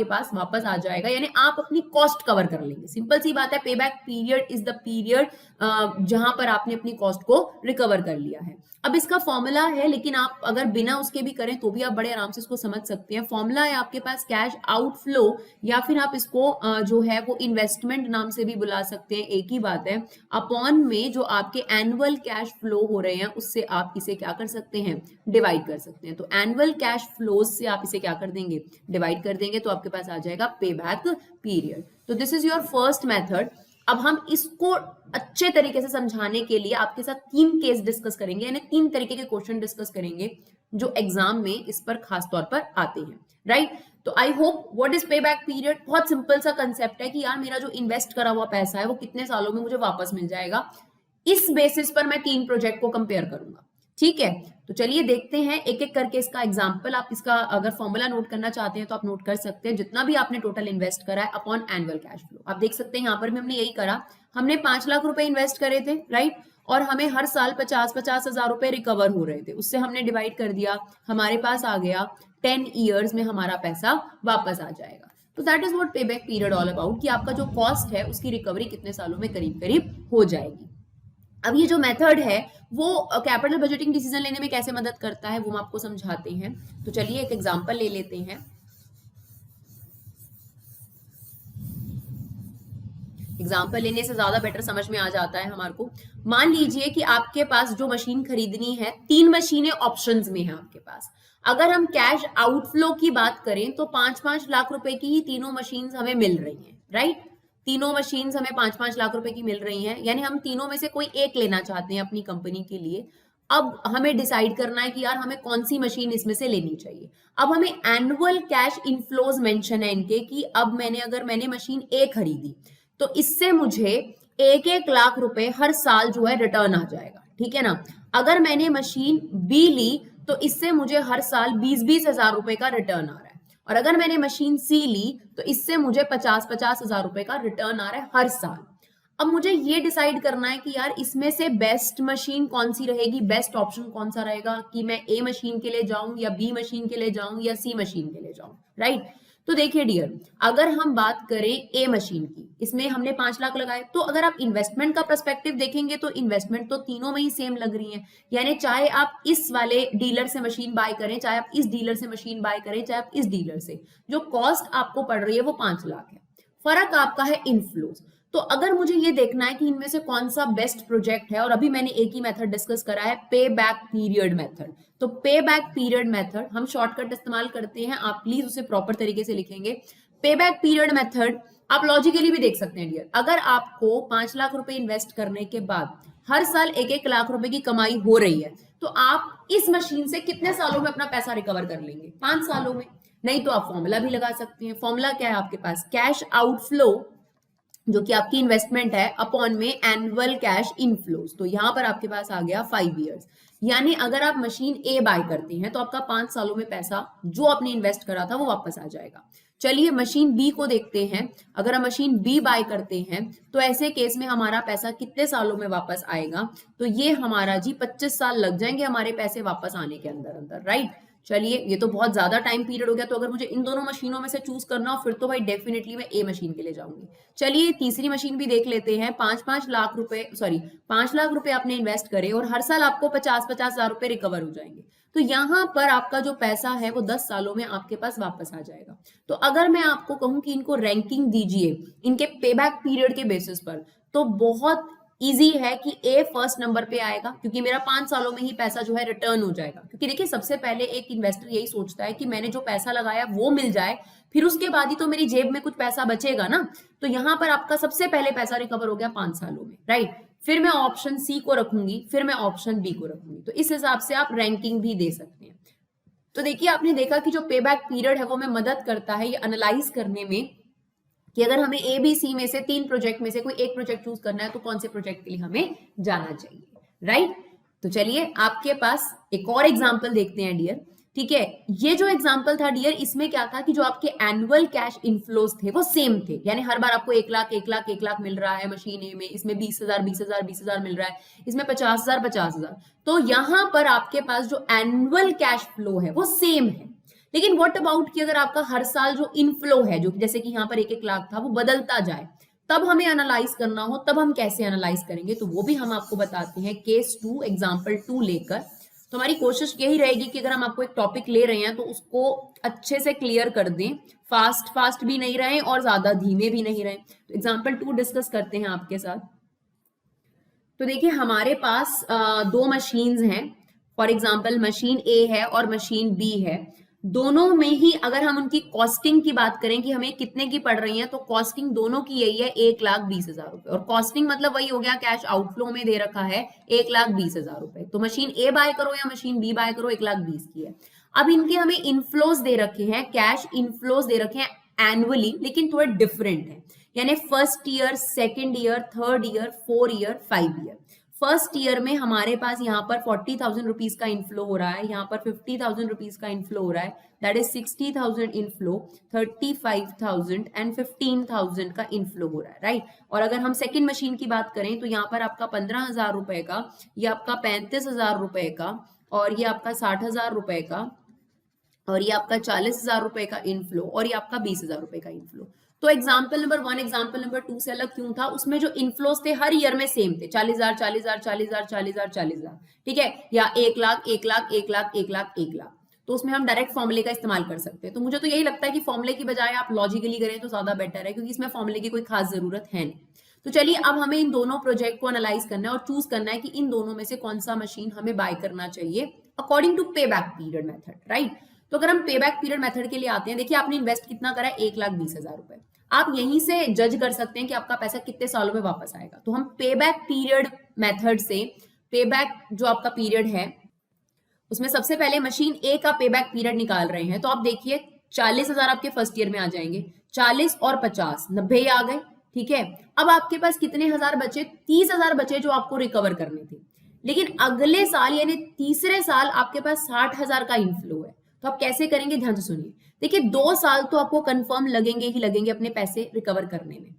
पास वापस आ जाएगा, यानी आप अपनी कॉस्ट कवर कर लेंगे। सिंपल सी बात है, पे back period is the period जहां पर आपने अपनी कॉस्ट को रिकवर कर लिया है। अब इसका फॉर्मूला है, लेकिन आप अगर बिना उसके भी करें तो भी आप बड़े आराम से इसको समझ सकते हैं। फॉर्मूला है आपके पास कैश आउटफ्लो, या फिर आप इसको जो है वो इन्वेस्टमेंट नाम से भी बुला सकते हैं, एक ही बात है। अपॉन में जो आपके एनुअल कैश फ्लो हो रहे हैं उससे आप इसे क्या कर सकते हैं? डिवाइड कर सकते हैं। तो एनुअल कैश फ्लोज से आप इसे क्या कर देंगे? डिवाइड कर देंगे, तो आपके पास आ जाएगा पे बैक पीरियड। तो this is your first method. अब हम इसको अच्छे तरीके से समझाने के लिए आपके साथ 3 केस डिस्कस करेंगे, यानी 3 तरीके के क्वेश्चन डिस्कस करेंगे जो एग्जाम में इस पर खास तौर पर आते हैं, राइट? तो आई होप व्हाट इज पे बैक पीरियड, बहुत सिंपल सा कंसेप्ट है कि यार मेरा जो इन्वेस्ट करा हुआ पैसा है वो कितने सालों में मुझे वापस मिल जाएगा। इस बेसिस पर मैं 3 प्रोजेक्ट को कंपेयर करूंगा, ठीक है? तो चलिए देखते हैं एक एक करके इसका एग्जांपल। आप इसका अगर फॉर्मूला नोट करना चाहते हैं तो आप नोट कर सकते हैं, जितना भी आपने टोटल इन्वेस्ट करा है अपॉन एनुअल कैश फ्लो। आप देख सकते हैं यहाँ पर भी हमने यही करा, हमने 5 लाख रुपए इन्वेस्ट करे थे, राइट? और हमें हर साल 50-50 हजार रुपए रिकवर हो रहे थे, उससे हमने डिवाइड कर दिया, हमारे पास आ गया 10 ईयर्स में हमारा पैसा वापस आ जाएगा। तो दैट इज व्हाट पे बैक पीरियड ऑल अबाउट, कि आपका जो कॉस्ट है उसकी रिकवरी कितने सालों में करीब करीब हो जाएगी। अब ये जो मेथड है वो कैपिटल बजटिंग डिसीजन लेने में कैसे मदद करता है वो हम आपको समझाते हैं। तो चलिए एक एग्जांपल ले लेते हैं। एग्जाम्पल लेने से ज्यादा बेटर समझ में आ जाता है हमारे को। मान लीजिए कि आपके पास जो मशीन खरीदनी है, 3 मशीनें ऑप्शंस में है आपके पास। अगर हम कैश आउटफ्लो की बात करें तो 5-5 लाख रुपए की ही तीनों मशीन हमें मिल रही हैं, राइट? तीनों मशीन हमें 5-5 लाख रुपए की मिल रही हैं, यानी हम तीनों में से कोई एक लेना चाहते हैं अपनी कंपनी के लिए। अब हमें डिसाइड करना है कि यार हमें कौन सी मशीन इसमें से लेनी चाहिए। अब हमें एनुअल कैश इनफ्लोज मेंशन है इनके, कि अब अगर मैंने मशीन ए खरीदी तो इससे मुझे 1-1 लाख रुपए हर साल जो है रिटर्न आ जाएगा, ठीक है ना? अगर मैंने मशीन बी ली तो इससे मुझे हर साल 20-20 हजार रुपए का रिटर्न आ रहा है, और अगर मैंने मशीन सी ली तो इससे मुझे 50-50 हजार रुपए का रिटर्न आ रहा है हर साल। अब मुझे ये डिसाइड करना है कि यार इसमें से बेस्ट मशीन कौन सी रहेगी, बेस्ट ऑप्शन कौन सा रहेगा, कि मैं ए मशीन के लिए जाऊं या बी मशीन के लिए जाऊं या सी मशीन के लिए जाऊं, राइट? तो देखिए डियर, अगर हम बात करें ए मशीन की, इसमें हमने 5 लाख लगाए, तो अगर आप इन्वेस्टमेंट का पर्सपेक्टिव देखेंगे तो इन्वेस्टमेंट तो तीनों में ही सेम लग रही है। यानी चाहे आप इस वाले डीलर से मशीन बाय करें, चाहे आप इस डीलर से मशीन बाय करें, चाहे आप इस डीलर से, जो कॉस्ट आपको पड़ रही है वो 5 लाख है। फर्क आपका है इनफ्लोज। तो अगर मुझे ये देखना है कि इनमें से कौन सा बेस्ट प्रोजेक्ट है, और अभी मैंने एक ही मेथड डिस्कस करा है, पे बैक पीरियड मेथड। तो पे बैक पीरियड मेथड हम शॉर्टकट इस्तेमाल करते हैं, आप प्लीज उसे प्रॉपर तरीके से लिखेंगे। पे बैक पीरियड मेथड आप लॉजिकली भी देख सकते हैं डियर। अगर आपको 5 लाख रुपए इन्वेस्ट करने के बाद हर साल 1-1 लाख रुपए की कमाई हो रही है, तो आप इस मशीन से कितने सालों में अपना पैसा रिकवर कर लेंगे? 5 सालों में। नहीं तो आप फॉर्मूला भी लगा सकते हैं। फॉर्मूला क्या है आपके पास? कैश आउटफ्लो, जो कि आपकी इन्वेस्टमेंट है, अपॉन में एनुअल कैश इनफ्लोज। तो यहां पर आपके पास आ गया 5 इयर्स। यानी अगर आप मशीन ए बाय करते हैं तो आपका 5 सालों में पैसा जो आपने इन्वेस्ट करा था वो वापस आ जाएगा। चलिए मशीन बी को देखते हैं। अगर हम मशीन बी बाय करते हैं तो ऐसे केस में हमारा पैसा कितने सालों में वापस आएगा? तो ये हमारा जी 25 साल लग जाएंगे हमारे पैसे वापस आने के अंदर अंदर, राइट। चलिए ये तो बहुत ज्यादा टाइम पीरियड हो गया। तो अगर मुझे इन दोनों मशीनों में से चूज करना हो फिर तो भाई डेफिनेटली मैं ए मशीन के लिए जाऊंगी। चलिए तीसरी मशीन भी देख लेते हैं। 5 लाख रुपए आपने इन्वेस्ट करे और हर साल आपको 50 हजार रुपए रिकवर हो जाएंगे। तो यहाँ पर आपका जो पैसा है वो 10 सालों में आपके पास वापस आ जाएगा। तो अगर मैं आपको कहूं कि इनको रैंकिंग दीजिए इनके पेबैक पीरियड के बेसिस पर, तो बहुत इजी है कि ए फर्स्ट नंबर पे आएगा, क्योंकि मेरा 5 सालों में ही पैसा जो है रिटर्न हो जाएगा। क्योंकि देखिए सबसे पहले एक इन्वेस्टर यही सोचता है कि मैंने जो पैसा लगाया वो मिल जाए, फिर उसके बाद ही तो मेरी जेब में कुछ पैसा बचेगा ना। तो यहाँ पर आपका सबसे पहले पैसा रिकवर हो गया 5 सालों में, राइट। फिर मैं ऑप्शन सी को रखूंगी, फिर मैं ऑप्शन बी को रखूंगी। तो इस हिसाब से आप रैंकिंग भी दे सकते हैं। तो देखिए आपने देखा कि जो पे बैक पीरियड है वो हमें मदद करता है ये एनालाइज करने में कि अगर हमें ए बी सी में से 3 प्रोजेक्ट में से कोई एक प्रोजेक्ट चूज करना है तो कौन से प्रोजेक्ट के लिए हमें जाना चाहिए, राइट। तो चलिए आपके पास एक और एग्जांपल देखते हैं डियर। ठीक है, ये जो एग्जांपल था डियर, इसमें क्या था कि जो आपके एनुअल कैश इनफ्लोज थे वो सेम थे। यानी हर बार आपको 1 लाख 1 लाख 1 लाख मिल रहा है मशीन ए में, इसमें 20,000 मिल रहा है, इसमें 50,000। तो यहां पर आपके पास जो एनुअल कैश फ्लो है वो सेम है। लेकिन व्हाट अबाउट कि अगर आपका हर साल जो इनफ्लो है, जो जैसे कि यहाँ पर 1-1 लाख था, वो बदलता जाए, तब हमें एनालाइज करना हो, तब हम कैसे एनालाइज करेंगे? तो वो भी हम आपको बताते हैं केस 2 एग्जांपल 2 लेकर। तो हमारी कोशिश यही रहेगी कि अगर हम आपको एक टॉपिक ले रहे हैं तो उसको अच्छे से क्लियर कर दें, फास्ट भी नहीं रहे और ज्यादा धीमे भी नहीं रहे। तो एग्जाम्पल 2 डिस्कस करते हैं आपके साथ। तो देखिए हमारे पास 2 मशीन्स हैं। फॉर एग्जाम्पल मशीन ए है और मशीन बी है। दोनों में ही अगर हम उनकी कॉस्टिंग की बात करें कि हमें कितने की पड़ रही है, तो कॉस्टिंग दोनों की यही है 1,20,000 रुपए। और कॉस्टिंग मतलब वही हो गया, कैश आउटफ्लो में दे रखा है 1,20,000 रुपए। तो मशीन ए बाय करो या मशीन बी बाय करो 1,20,000 की है। अब इनके हमें इनफ्लोज दे रखे हैं, कैश इनफ्लोज दे रखे हैं एनुअली, लेकिन थोड़े डिफरेंट है। यानी first year, second year, third year, 4 year, 5 year. First year में हमारे पास यहाँ पर 40,000 रुपीज का इनफ्लो हो रहा है, यहाँ पर 50,000 रुपीज का इनफ्लो हो रहा है, दैट इज 60,000 इनफ्लो, 35,000 एंड 15,000 का इनफ्लो हो रहा है, राइट। और अगर हम सेकंड मशीन की बात करें तो यहाँ पर आपका 15,000 रुपए का, ये आपका 35,000 रुपए का, और ये आपका 60,000 रुपए का, और ये आपका 40,000 रुपए का इनफ्लो, और ये आपका 20,000 रुपए का इनफ्लो। तो एग्जाम्पल नंबर 1 एग्जाम्पल नंबर 2 से अलग क्यों था? उसमें जो इनफ्लोज थे हर ईयर में सेम थे, 40,000 40,000 40,000 40,000 40,000, ठीक है, या 1 लाख 1 लाख 1 लाख 1 लाख 1 लाख। तो उसमें हम डायरेक्ट फॉर्मूले का इस्तेमाल कर सकते हैं। तो मुझे तो यही लगता है कि फॉर्मूले की बजाय आप लॉजिकली करें तो ज्यादा बेटर है, क्योंकि इसमें फॉर्मूले की कोई खास जरूरत है नहीं। तो चलिए अब हमें इन दोनों प्रोजेक्ट को एनालाइज करना है और चूज करना है कि इन दोनों में से कौन सा मशीन हमें बाय करना चाहिए अकॉर्डिंग टू पे बैक पीरियड मेथड, राइट। तो अगर हम पे बैक पीरियड मेथड के लिए आते हैं, देखिए आपने इन्वेस्ट कितना करा है? 1,20,000 रुपए। आप यहीं से जज कर सकते हैं कि आपका पैसा कितने सालों में वापस आएगा। तो हम पे बैक पीरियड मेथड से, पे बैक जो आपका पीरियड है उसमें सबसे पहले मशीन ए का पे बैक पीरियड निकाल रहे हैं। तो आप देखिए 40,000 आपके फर्स्ट ईयर में आ जाएंगे, 40 और 50 90 आ गए, ठीक है। अब आपके पास कितने हजार बचे? 30,000 बचे जो आपको रिकवर करने थे। लेकिन अगले साल यानी तीसरे साल आपके पास 60,000 का इनफ्लो है। तो आप कैसे करेंगे? ध्यान से सुनिए। देखिए 2 साल तो आपको कंफर्म लगेंगे ही लगेंगे अपने पैसे रिकवर करने में।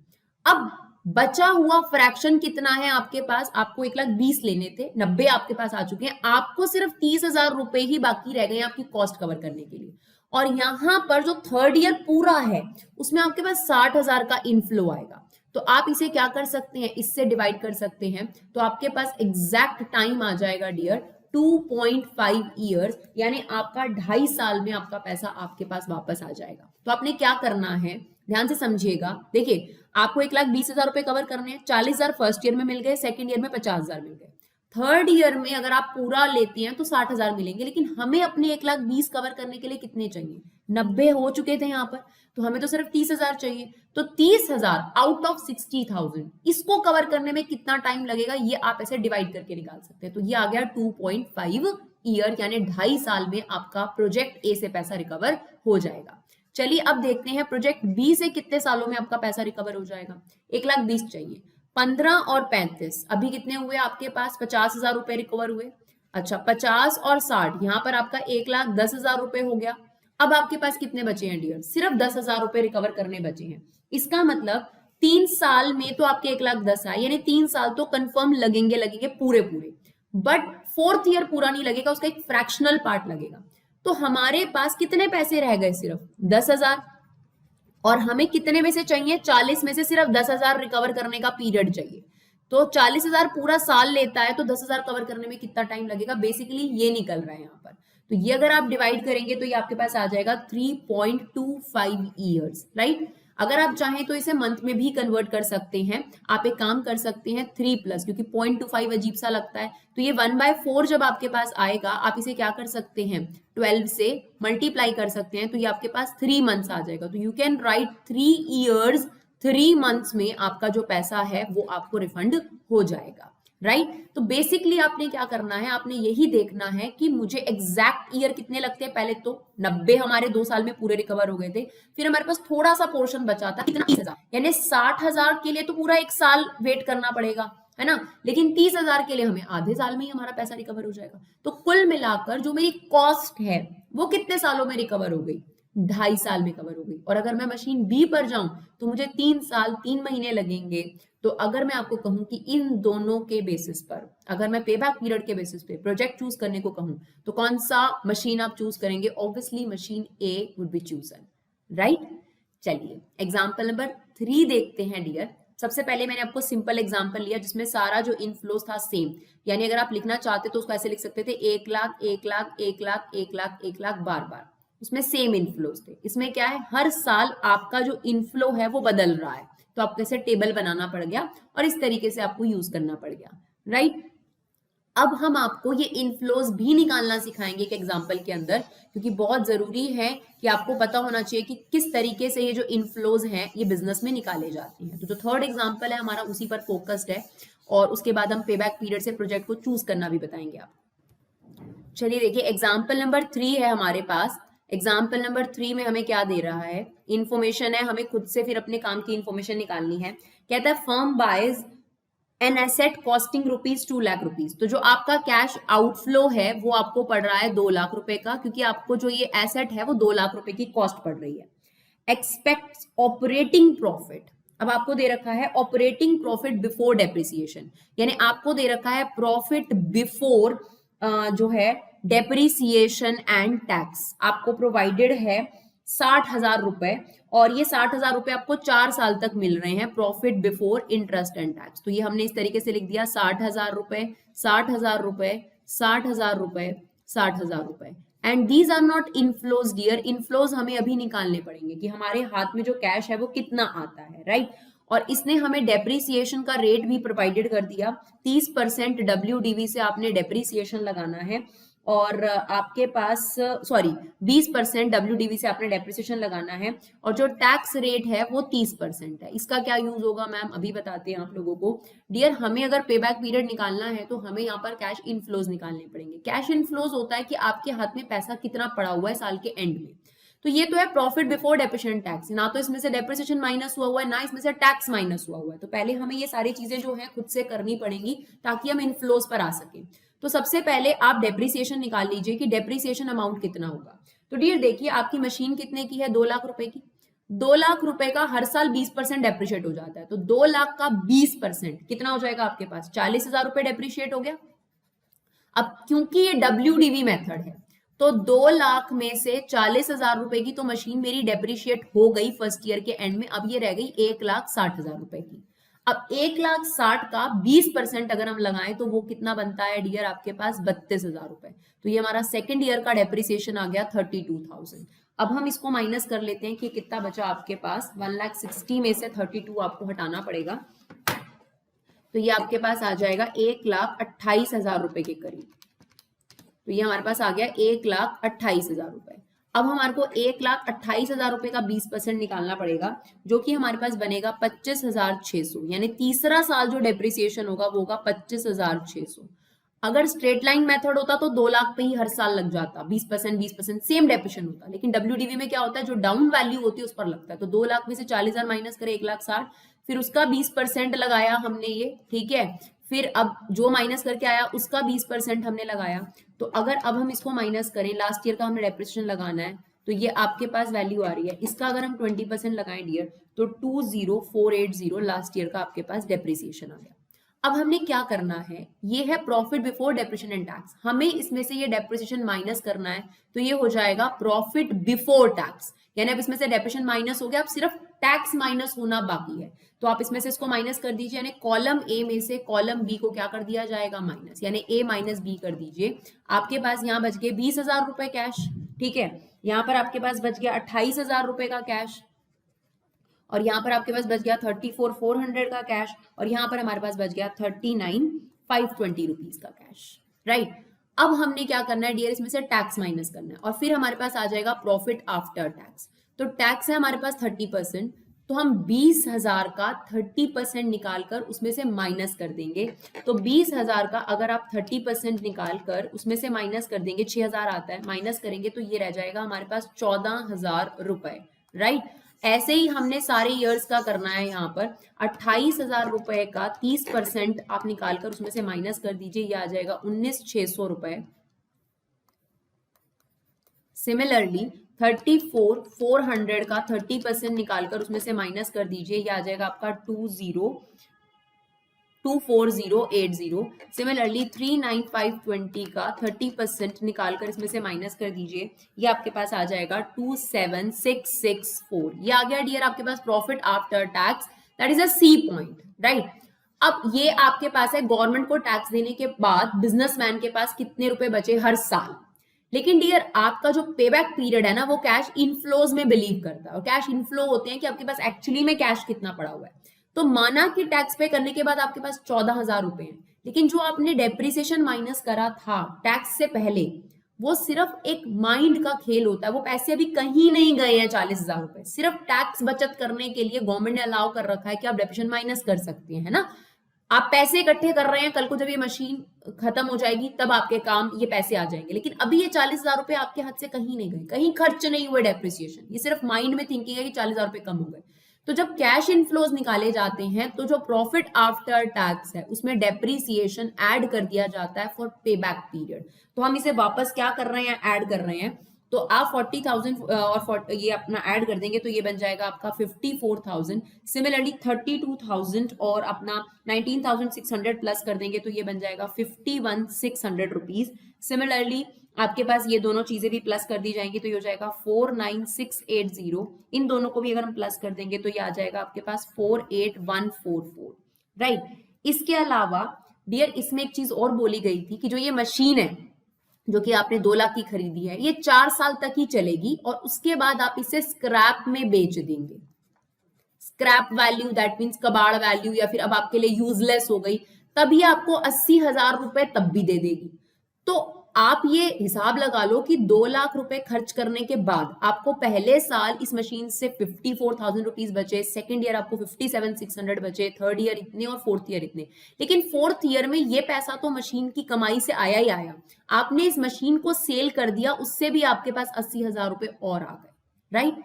अब बचा हुआ फ्रैक्शन कितना है आपके पास? आपको 1,20,000 लेने थे, 90 आपके पास आ चुके हैं, आपको सिर्फ 30,000 रुपए ही बाकी रह गए आपकी कॉस्ट कवर करने के लिए। और यहाँ पर जो थर्ड ईयर पूरा है उसमें आपके पास 60,000 का इनफ्लो आएगा। तो आप इसे क्या कर सकते हैं, इससे डिवाइड कर सकते हैं, तो आपके पास एग्जैक्ट टाइम आ जाएगा डियर 2.5 ईयर्स, यानी आपका 2.5 साल में आपका पैसा आपके पास वापस आ जाएगा। तो आपने क्या करना है, ध्यान से समझिएगा। देखिए, आपको 1,20,000 रुपए कवर करने हैं, 40,000 फर्स्ट ईयर में मिल गए, सेकंड ईयर में 50,000 मिल गए, थर्ड ईयर में अगर आप पूरा लेती हैं तो 60,000 मिलेंगे। लेकिन हमें अपने 1,20,000 कवर करने के लिए कितने चाहिए, 90 हो चुके थे यहाँ पर, तो हमें तो सिर्फ 30,000 चाहिए। तो 30,000 आउट ऑफ 60,000 इसको कवर करने में कितना टाइम लगेगा, ये आप ऐसे डिवाइड करके निकाल सकते हैं। तो ये आ गया 2.5 ईयर, यानी 2.5 साल में आपका प्रोजेक्ट ए से पैसा रिकवर हो जाएगा। चलिए अब देखते हैं प्रोजेक्ट बी से कितने सालों में आपका पैसा रिकवर हो जाएगा। 1,20,000 चाहिए, 15 और 35 अभी कितने हुए आपके पास, 50,000 रुपए रिकवर हुए। अच्छा, 50 और 60 यहाँ पर आपका 1,10,000 रुपए हो गया। अब आपके पास कितने बचे हैं डियर, सिर्फ 10,000 रुपए रिकवर करने बचे हैं। इसका मतलब 3 साल में तो आपके 1,10,000 आए, यानी 3 साल तो कंफर्म लगेंगे पूरे पूरे, बट फोर्थ ईयर पूरा नहीं लगेगा, उसका एक फ्रैक्शनल पार्ट लगेगा। तो हमारे पास कितने पैसे रह गए, सिर्फ 10,000, और हमें कितने में से चाहिए, 40 में से सिर्फ 10,000 रिकवर करने का पीरियड चाहिए। तो 40,000 पूरा साल लेता है, तो 10,000 कवर करने में कितना टाइम लगेगा, बेसिकली ये निकल रहा है यहाँ पर। तो ये अगर आप डिवाइड करेंगे तो ये आपके पास आ जाएगा 3.25 ईयर्स, राइट। अगर आप चाहें तो इसे मंथ में भी कन्वर्ट कर सकते हैं। आप एक काम कर सकते हैं 3+, क्योंकि 0.25 अजीब सा लगता है, तो ये 1/4 जब आपके पास आएगा, आप इसे क्या कर सकते हैं, 12 से मल्टीप्लाई कर सकते हैं, तो ये आपके पास 3 मंथ्स आ जाएगा। तो you can write 3 years 3 months में आपका जो पैसा है वो आपको रिफंड हो जाएगा, राइट। तो बेसिकली आपने क्या करना है, आपने यही देखना है कि मुझे एग्जैक्ट ईयर कितने लगते हैं। पहले तो 90 हमारे 2 साल में पूरे रिकवर हो गए थे, फिर हमारे पास थोड़ा सा पोर्शन बचा था, कितना, 30,000, यानी 60,000 के लिए तो पूरा 1 साल वेट करना पड़ेगा, है ना। लेकिन 30,000 के लिए हमें आधे साल में ही हमारा पैसा रिकवर हो जाएगा। तो कुल मिलाकर जो मेरी कॉस्ट है वो कितने सालों में रिकवर हो गई, 2.5 साल में कवर हो गई। और अगर मैं मशीन बी पर जाऊं तो मुझे 3 साल 3 महीने लगेंगे। तो अगर मैं आपको कहूं कि इन दोनों के बेसिस पर, अगर मैं पे बैक पीरियड के बेसिस पे प्रोजेक्ट चूज करने को कहूं, तो कौन सा मशीन आप चूज करेंगे, obviously machine A would be chosen, right. चलिए एग्जाम्पल नंबर 3 देखते हैं डियर। सबसे पहले मैंने आपको सिंपल एग्जाम्पल लिया जिसमें सारा जो इनफ्लोज था सेम, यानी अगर आप लिखना चाहते तो उसको ऐसे लिख सकते थे 1 लाख 1 लाख 1 लाख 1 लाख 1 लाख बार बार, उसमें सेम इनफ्लोज थे। इसमें क्या है, हर साल आपका जो इनफ्लो है वो बदल रहा है, तो आपको ऐसे टेबल बनाना पड़ गया और इस तरीके से आपको यूज करना पड़ गया, राइट। अब हम आपको ये इनफ्लोज भी निकालना सिखाएंगे एक एग्जाम्पल के अंदर, क्योंकि बहुत जरूरी है कि आपको पता होना चाहिए कि किस तरीके से ये जो इनफ्लोज हैं ये बिजनेस में निकाले जाते हैं। तो जो थर्ड एग्जाम्पल है हमारा उसी पर फोकस्ड है, और उसके बाद हम पे बैक पीरियड से प्रोजेक्ट को चूज करना भी बताएंगे आप। चलिए देखिए, एग्जाम्पल नंबर 3 है हमारे पास। एग्जाम्पल नंबर 3 में हमें क्या दे रहा है, इंफॉर्मेशन है, हमें खुद से फिर अपने काम की इंफॉर्मेशन निकालनी है। कहता है firm buys an asset costing ₹2 lakh. तो जो आपका कैश आउटफ्लो है वो आपको पड़ रहा है 2 लाख रुपए का, क्योंकि आपको जो ये एसेट है वो 2 लाख रुपए की कॉस्ट पड़ रही है। एक्सपेक्ट ऑपरेटिंग प्रॉफिट, अब आपको दे रखा है ऑपरेटिंग प्रॉफिट बिफोर डेप्रिसिएशन, यानी आपको दे रखा है प्रॉफिट बिफोर जो है डेप्रिसिएशन एंड टैक्स, आपको प्रोवाइडेड है 60,000 रुपए, और ये 60,000 रुपए आपको 4 साल तक मिल रहे हैं profit before interest and tax. तो ये हमने इस तरीके से लिख दिया 60,000 रुपए, 60,000 रुपए, 60,000 रुपए, 60,000 रुपए। And these are not inflows dear, inflows हमें अभी निकालने पड़ेंगे कि हमारे हाथ में जो कैश है वो कितना आता है, राइट। और इसने हमें डेप्रिसिएशन का रेट भी प्रोवाइडेड कर दिया, 30% WDV से आपने डेप्रिसिएशन लगाना है, और आपके पास 20% WDV से आपने डेप्रिसिएशन लगाना है, और जो टैक्स रेट है वो 30% है। इसका क्या यूज होगा मैम, अभी बताते हैं आप लोगों को। डियर, हमें अगर पे बैक पीरियड निकालना है तो हमें यहाँ पर कैश इनफ्लोज निकालने पड़ेंगे। कैश इनफ्लोज होता है कि आपके हाथ में पैसा कितना पड़ा हुआ है साल के एंड में। तो ये तो है प्रॉफिट बिफोर डेप्रिसिएशन टैक्स, ना तो इसमें से डेप्रिसिएशन माइनस हुआ है, ना इसमें से टैक्स माइनस हुआ है। तो पहले हमें ये सारी चीजें जो है खुद से करनी पड़ेंगी ताकि हम इनफ्लोज पर आ सके। तो सबसे पहले आप डेप्रिसिएशन निकाल लीजिए कि डेप्रिसिएशन अमाउंट कितना होगा। तो डियर देखिए, आपकी मशीन कितने की है, 2 लाख रुपए की। 2 लाख रुपए का हर साल 20% डेप्रिशिएट हो जाता है, तो 2 लाख का 20% कितना हो जाएगा आपके पास, 40,000 रुपए डेप्रिशिएट हो गया। अब क्योंकि ये WDV मेथड है, तो 2 लाख में से 40,000 रुपए की तो मशीन मेरी डेप्रिशिएट हो गई फर्स्ट ईयर के एंड में। अब ये रह गई 1,60,000 रुपए की। अब 1,60,000 का 20% अगर हम लगाएं तो वो कितना बनता है डियर आपके पास 32,000 रुपए। तो ये हमारा सेकेंड ईयर का डेप्रिसिएशन आ गया 32,000। अब हम इसको माइनस कर लेते हैं कि कितना बचा आपके पास। 1,60,000 में से 32 आपको हटाना पड़ेगा, तो ये आपके पास आ जाएगा 1,28,000 रुपए के करीब। तो ये हमारे पास आ गया 1,28,000 रुपए। अब हमारे को 1,28,000 रुपए का 20% निकालना पड़ेगा, जो कि हमारे पास बनेगा 25,600। यानी तीसरा साल जो डेप्रिसिएशन होगा वो होगा 25,600। अगर स्ट्रेट लाइन मेथड होता तो 2 लाख पे ही हर साल लग जाता, 20% सेम डेप्रिसिएशन होता। लेकिन WDV में क्या होता है, जो डाउन वैल्यू होती है उस पर लगता है। तो 2 लाख में से 40,000 माइनस करे 1,60,000, फिर उसका 20% लगाया हमने ये, ठीक है। फिर अब जो माइनस करके आया उसका 20% हमने लगाया। तो अगर अब हम इसको माइनस करें, लास्ट ईयर का हमने डेप्रिसिएशन लगाना है, तो ये आपके पास वैल्यू आ रही है। इसका अगर हम 20% लगाएं डियर, तो 20,480 लास्ट ईयर का आपके पास डेप्रिसिएशन आ गया। अब हमने क्या करना है, ये है profit before depreciation and tax. हमें इसमें से ये डेप्रिसिएशन माइनस करना है, तो ये हो जाएगा प्रॉफिट बिफोर टैक्स। यानी अब इसमें से डेप्रिसिएशन माइनस हो गया, अब सिर्फ टैक्स माइनस होना बाकी है। तो आप इसमें से इसको माइनस कर दीजिए, यानी कॉलम ए में से कॉलम बी को क्या कर दिया जाएगा, माइनस, यानी ए माइनस बी कर दीजिए। आपके पास यहाँ बच गए 20,000 रुपए कैश, ठीक है। यहाँ पर आपके पास बच गया 28,000 रुपए का कैश, और यहाँ पर आपके पास बच गया 34,400 का कैश, और यहाँ पर हमारे पास बच गया 39,520 रुपीज का कैश, राइट। अब हमने क्या करना है डियर, इसमें से टैक्स माइनस करना है, और फिर हमारे पास आ जाएगा प्रॉफिट आफ्टर टैक्स। तो टैक्स है हमारे पास 30%, तो हम 20,000 का 30% निकालकर उसमें से माइनस कर देंगे। तो 20,000 का अगर आप 30% निकाल कर उसमें से माइनस कर देंगे, 6,000 आता है, माइनस करेंगे तो ये रह जाएगा हमारे पास 14,000 रुपए, राइट। ऐसे ही हमने सारे ईयर्स का करना है। यहाँ पर 28,000 रुपए का 30% आप निकालकर उसमें से माइनस कर दीजिए, ये आ जाएगा 19,600 रुपए। सिमिलरली 34,400 का 30% निकालकर उसमें से माइनस कर दीजिए, ये आ जाएगा आपका 24080। सिमिलरली 39,520 का 30% निकालकर इसमें से माइनस कर दीजिए, ये आपके पास आ जाएगा 27,664। ये आ गया डियर आपके पास profit after tax, that is a C point, right. अब ये आपके पास है गवर्नमेंट को टैक्स देने के बाद बिजनेसमैन के पास कितने रुपए बचे हर साल। लेकिन डियर आपका जो पेबैक पीरियड है ना, वो कैश इनफ्लोज में बिलीव करता है, और कैश इनफ्लो होते हैं कि आपके पास एक्चुअली में कैश कितना पड़ा हुआ है। तो माना कि टैक्स पे करने के बाद आपके पास 14,000 रुपए हैं, लेकिन जो आपने डेप्रिसिएशन माइनस करा था टैक्स से पहले, वो सिर्फ एक माइंड का खेल होता है। वो पैसे अभी कहीं नहीं गए हैं 40,000 रुपए, सिर्फ टैक्स बचत करने के लिए गवर्नमेंट ने अलाउ कर रखा है कि आप डेप्रिसिएशन माइनस कर सकते हैं, है ना। आप पैसे इकट्ठे कर रहे हैं, कल को जब ये मशीन खत्म हो जाएगी तब आपके काम ये पैसे आ जाएंगे। लेकिन अभी ये 40,000 रुपए आपके हाथ से कहीं नहीं गए, कहीं खर्च नहीं हुए डेप्रिसिएशन, ये सिर्फ माइंड में थिंकिंग है कि 40,000 रुपए कम हो गए। तो जब कैश इनफ्लोज निकाले जाते हैं तो जो प्रॉफिट आफ्टर टैक्स है उसमें डेप्रिसिएशन ऐड कर दिया जाता है फॉर पे बैक पीरियड। तो हम इसे वापस क्या कर रहे हैं, ऐड कर रहे हैं। तो आप 40,000 और ये अपना ऐड कर देंगे तो ये बन जाएगा आपका 54,000। सिमिलरली 32,000 और अपना 19,600 प्लस कर देंगे तो ये बन जाएगा 51,600 रुपीज। सिमिलरली आपके पास ये दोनों चीजें भी प्लस कर दी जाएंगी तो ये हो जाएगा 49,680। इन दोनों को भी अगर हम प्लस कर देंगे तो ये आ जाएगा आपके पास 48,144, राइट। इसके अलावा डियर इसमें एक चीज और बोली गई थी कि जो ये मशीन है जो कि आपने 2 लाख की खरीदी है, ये 4 साल तक ही चलेगी और उसके बाद आप इसे स्क्रैप में बेच देंगे। स्क्रैप वैल्यू दैट मीन्स कबाड़ वैल्यू, या फिर अब आपके लिए यूजलेस हो गई, तभी आपको 80,000 रुपए तब भी दे देगी। तो आप ये हिसाब लगा लो कि 2 लाख रुपए खर्च करने के बाद आपको पहले साल इस मशीन से 54,000 रुपीज बचे, सेकंड ईयर आपको 57,600 बचे, थर्ड ईयर इतने और फोर्थ ईयर इतने। लेकिन फोर्थ ईयर में ये पैसा तो मशीन की कमाई से आया ही आया, आपने इस मशीन को सेल कर दिया, उससे भी आपके पास 80,000 रुपए और आ गए, राइट।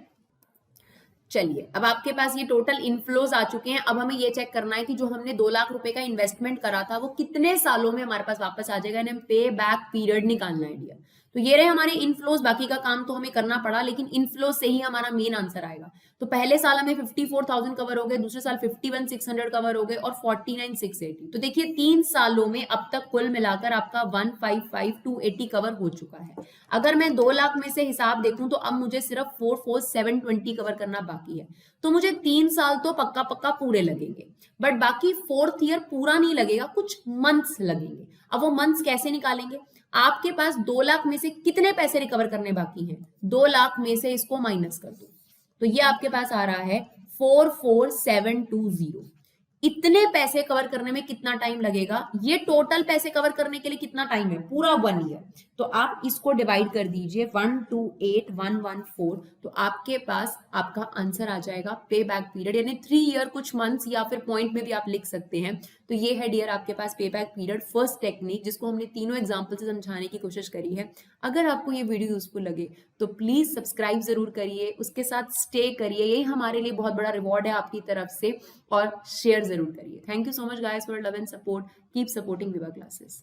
चलिए अब आपके पास ये टोटल इनफ्लोज आ चुके हैं। अब हमें ये चेक करना है कि जो हमने 2 लाख रुपए का इन्वेस्टमेंट करा था वो कितने सालों में हमारे पास वापस आ जाएगा, यानी पे बैक पीरियड निकालना है डियर। तो ये रहे हमारे इनफ्लोज, बाकी का काम तो हमें करना पड़ा, लेकिन इनफ्लो से ही हमारा मेन आंसर आएगा। तो पहले साल हमें 54,000 कवर हो गए, दूसरे साल 51,600 कवर हो गए और 49,680। तो देखिए 3 सालों में अब तक कुल मिलाकर आपका 155,280 कवर हो चुका है। अगर मैं 2 लाख में से हिसाब देखूं तो अब मुझे सिर्फ 44,720 कवर करना बाकी है। तो मुझे 3 साल तो पक्का पक्का पूरे लगेंगे, बट बाकी 4th ईयर पूरा नहीं लगेगा, कुछ मंथ्स लगेंगे। अब वो मंथ्स कैसे निकालेंगे? आपके पास 2 लाख में से कितने पैसे रिकवर करने बाकी हैं? 2 लाख में से इसको माइनस कर दो, तो ये आपके पास आ रहा है 44,720। इतने पैसे कवर करने में कितना टाइम लगेगा? ये टोटल पैसे कवर करने के लिए कितना टाइम है? पूरा 1 ईयर। तो आप इसको डिवाइड कर दीजिए 128,114, तो आपके पास आपका आंसर आ जाएगा पे बैक पीरियड, यानी 3 ईयर कुछ मंथ्स, या फिर पॉइंट में भी आप लिख सकते हैं। तो ये है डियर आपके पास पे बैक पीरियड फर्स्ट टेक्निक, जिसको हमने तीनों एग्जाम्पल से समझाने की कोशिश करी है। अगर आपको ये वीडियो यूजफुल लगे तो प्लीज सब्सक्राइब जरूर करिए, उसके साथ स्टे करिए, यही हमारे लिए बहुत बड़ा रिवॉर्ड है आपकी तरफ से, और शेयर जरूर करिए। Thank you so much guys for love and support, keep supporting विवा क्लासेस।